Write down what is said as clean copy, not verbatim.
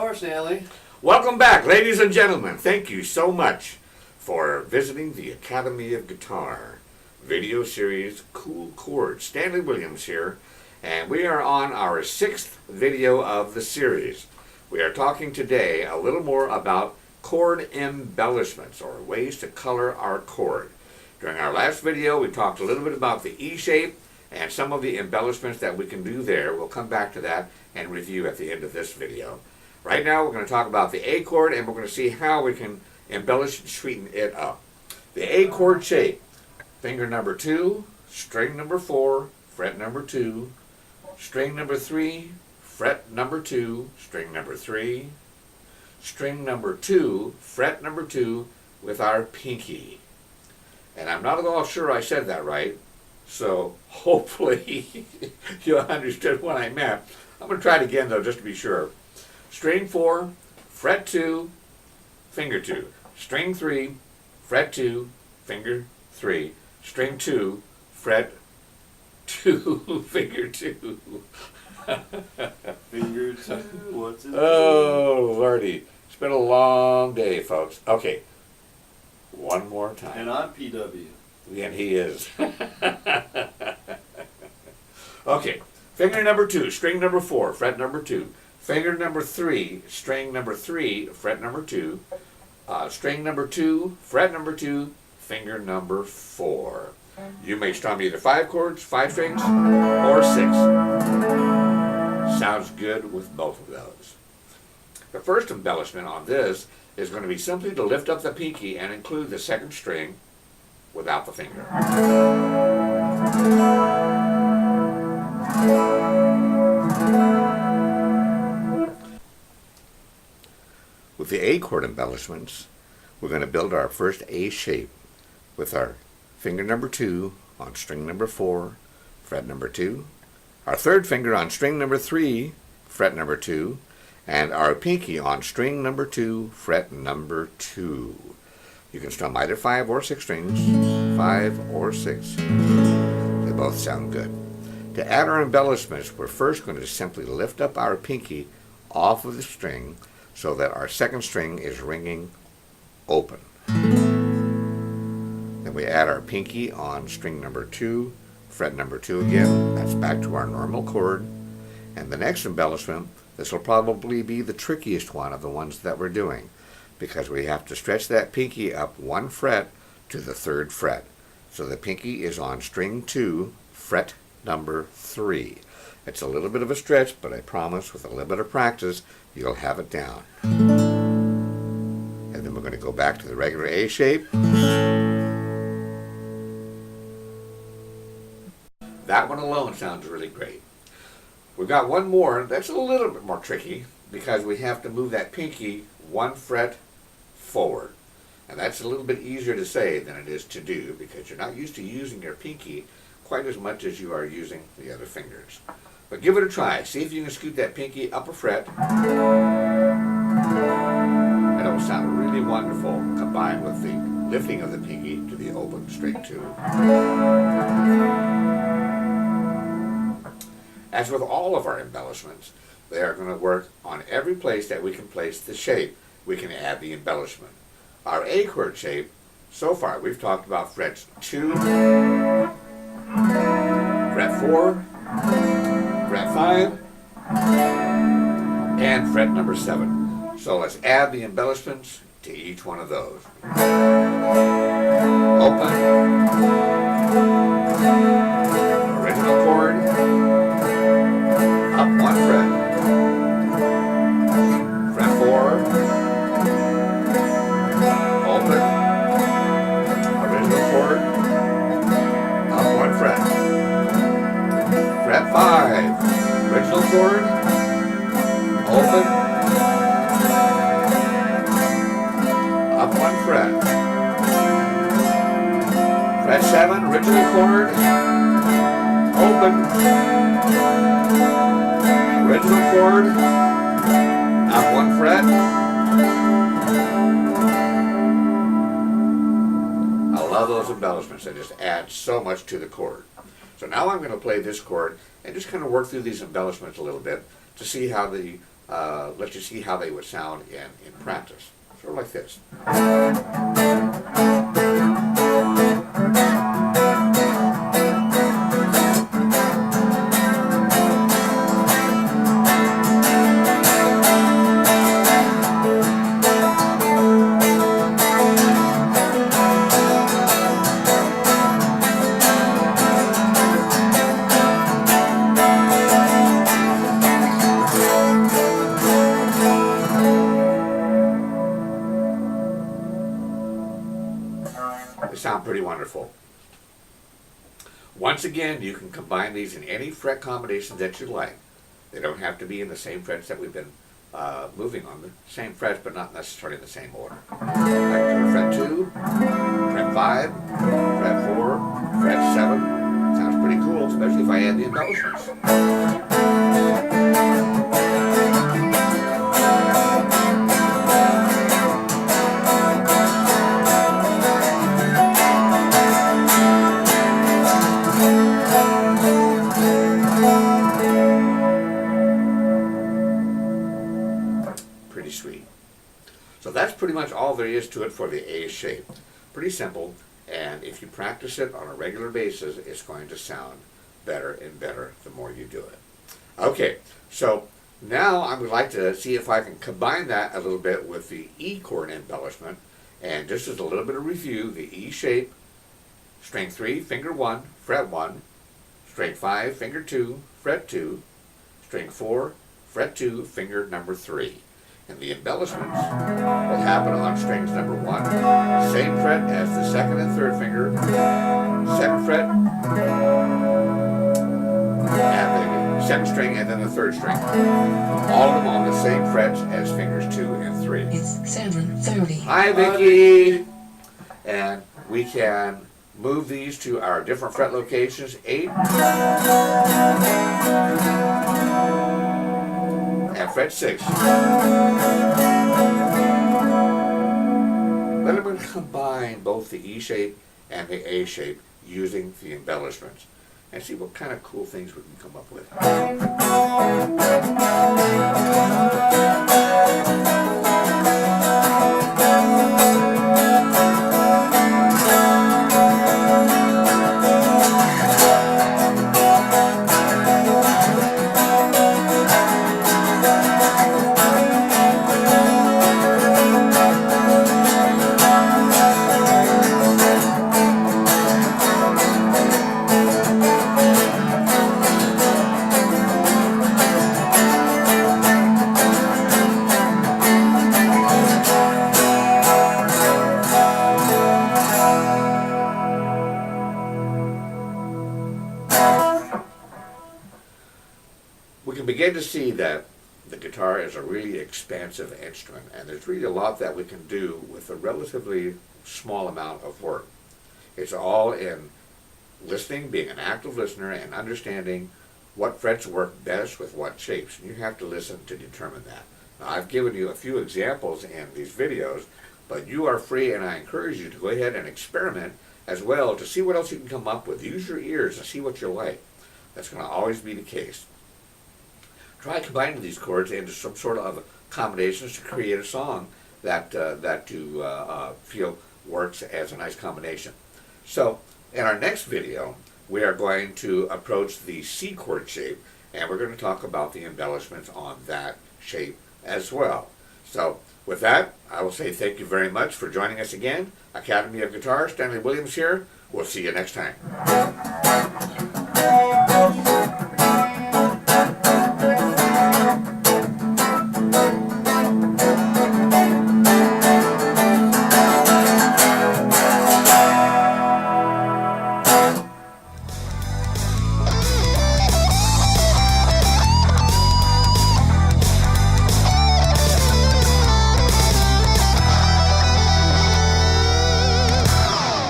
guitar, Stanley. Welcome back, ladies and gentlemen. Thank you so much for visiting the Academy of Guitar video series Cool Chords. Stanley Williams here, and we are on our 6th video of the series. We are talking today a little more about chord embellishments, or ways to color our chord. During our last video, we talked a little bit about the E shape and some of the embellishments that we can do there. We'll come back to that and review at the end of this video. Right now, we're going to talk about the A chord, and we're going to see how we can embellish and sweeten it up. The A chord shape: finger number 2, string number 4, fret number 2, string number 3, fret number 2, string number 3, string number 2, fret number 2 with our pinky. And I'm not at all sure I said that right, so hopefully you understood what I meant. I'm going to try it again though, just to be sure. String 4, fret 2, finger 2. String 3, fret 2, finger 3. String 2, fret 2, finger 2. Finger 2, what's it? Oh, Lordy. It's been a long day, folks. Okay, one more time. And I'm PW. And he is. Okay, finger number 2, string number 4, fret number 2. Finger number 3, string number 3, fret number 2. String number 2, fret number 2, finger number 4. You may strum either 5 chords, 5 strings, or 6. Sounds good with both of those. The first embellishment on this is going to be simply to lift up the pinky and include the second string without the finger. With the A chord embellishments, we're going to build our first A shape with our finger number 2 on string number 4, fret number 2, our third finger on string number 3, fret number 2, and our pinky on string number 2, fret number 2. You can strum either 5 or 6 strings, 5 or 6. They both sound good. To add our embellishments, we're first going to simply lift up our pinky off of the string so that our second string is ringing open. Then we add our pinky on string number 2, fret number 2 again. That's back to our normal chord. And the next embellishment, this will probably be the trickiest one of the ones that we're doing, because we have to stretch that pinky up 1 fret to the 3rd fret. So the pinky is on string 2, fret number 3. It's a little bit of a stretch, but I promise with a little bit of practice, you'll have it down. And then we're going to go back to the regular A shape. That one alone sounds really great. We've got one more that's a little bit more tricky, because we have to move that pinky 1 fret forward. And that's a little bit easier to say than it is to do, because you're not used to using your pinky quite as much as you are using the other fingers. But give it a try. See if you can scoot that pinky up a fret. And it will sound really wonderful combined with the lifting of the pinky to the open string 2. As with all of our embellishments, they are going to work on every place that we can place the shape. We can add the embellishment. Our A chord shape, so far we've talked about frets 2, fret 4, fret 5, and fret number 7. So let's add the embellishments to each one of those. Open, original chord, up 1 fret, fret 4, open, original chord, up 1 fret, fret 5, original chord, open, up 1 fret, fret 7, original chord, open, original chord, up 1 fret. I love those embellishments. They just add so much to the chord. So now I'm going to play this chord and just kind of work through these embellishments a little bit to see how the let you see how they would sound in practice. Sort of like this. They sound pretty wonderful. Once again, you can combine these in any fret combination that you like. They don't have to be in the same frets that we've been moving on. The same frets, but not necessarily in the same order. Like fret 2, fret 5, fret 4, fret 7. Sounds pretty cool, especially if I add the embellishments. Pretty sweet. So that's pretty much all there is to it for the A shape. Pretty simple, and if you practice it on a regular basis, it's going to sound better and better the more you do it. Okay, so now I would like to see if I can combine that a little bit with the E chord embellishment. And just as a little bit of review, the E shape, string 3, finger 1, fret 1, string 5, finger 2, fret 2, string 4, fret 2, finger number 3. And the embellishments will happen on strings number 1, same fret as the second and third finger, second fret, and the second string, and then the third string. All of them on the same frets as fingers 2 and 3. It's 7:30. Hi, Vicki! And we can move these to our different fret locations, 8, and fret 6. Then I'm going to combine both the E shape and the A shape using the embellishments and see what kind of cool things we can come up with. We can begin to see that the guitar is a really expansive instrument, and there's really a lot that we can do with a relatively small amount of work. It's all in listening, being an active listener, and understanding what frets work best with what shapes. And you have to listen to determine that. Now, I've given you a few examples in these videos, but you are free, and I encourage you to go ahead and experiment as well to see what else you can come up with. Use your ears and see what you like. That's going to always be the case. Try combining these chords into some sort of combinations to create a song that you feel works as a nice combination. So in our next video, we are going to approach the C chord shape, and we're going to talk about the embellishments on that shape as well. So with that, I will say thank you very much for joining us again. Academy of Guitar, Stanley Williams here. We'll see you next time.